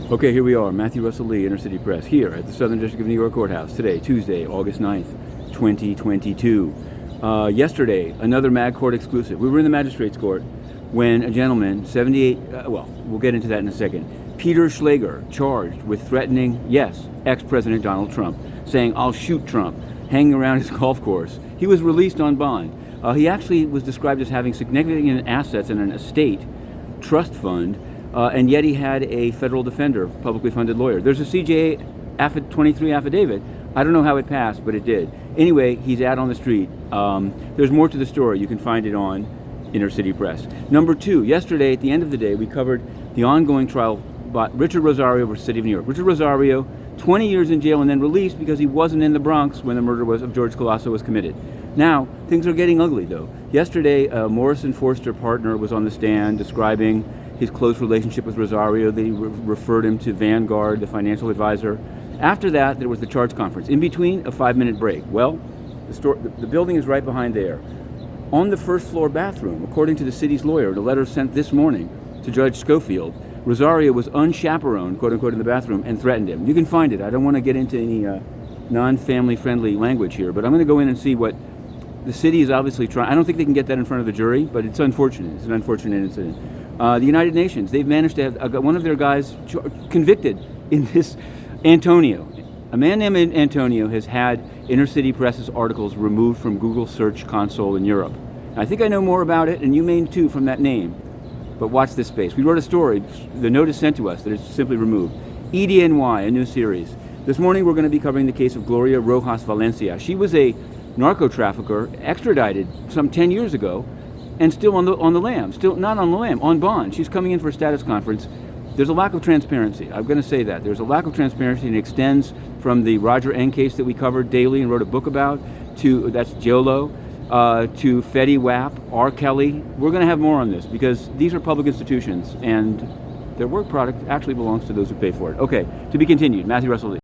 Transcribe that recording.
Okay, here we are, Matthew Russell Lee, Inner City Press, here at the Southern District of New York Courthouse today, Tuesday, August 9th, 2022. Yesterday, another Mag Court exclusive. We were in the Magistrates Court when a gentleman, 78, well, we'll get into that in a second, Peter Schlager, charged with threatening, yes, ex-President Donald Trump, saying, "I'll shoot Trump," hanging around his golf course. He was released on bond. He actually was described as having significant assets in an estate trust fund, and yet he had a federal defender, publicly funded lawyer. There's a CJA 23 affidavit. I don't know how it passed, but it did. Anyway, he's out on the street. There's more to the story. You can find it on Inner City Press. Number two, yesterday at the end of the day, we covered the ongoing trial by Richard Rosario versus City of New York. Richard Rosario, 20 years in jail and then released because he wasn't in the Bronx when the murder of George Colosso was committed. Now, things are getting ugly, though. Yesterday, Morrison Forster partner was on the stand describing his close relationship with Rosario. They referred him to Vanguard, the financial advisor. After that, there was the charge conference. In between, a 5-minute break. Well, the building is right behind there. On the first floor bathroom, according to the city's lawyer, the letter sent this morning to Judge Schofield, Rosario was unchaperoned, quote unquote, in the bathroom and threatened him. You can find it. I don't want to get into any non-family friendly language here, but I'm going to go in and see what the city is obviously trying. I don't think they can get that in front of the jury, but it's unfortunate. It's an unfortunate incident. The United Nations, they've managed to have one of their guys convicted in this. Antonio, a man named Antonio, has had Inner City Press's articles removed from Google Search Console in Europe. I think I know more about it, and you may too from that name. But watch this space. We wrote a story. The note is sent to us that it's simply removed. EDNY, a new series. This morning we're going to be covering the case of Gloria Rojas Valencia. She was a narco trafficker extradited some 10 years ago, and still on the lam. Still not on the lam, on bond. She's coming in for a status conference. There's a lack of transparency. I'm going to say that. There's a lack of transparency, and it extends from the Roger N. case that we covered daily and wrote a book about, to, that's Jolo, to FettyWap, RKelly. We're going to have more on this because these are public institutions, and their work product actually belongs to those who pay for it. Okay, to be continued. Matthew Russell Lee.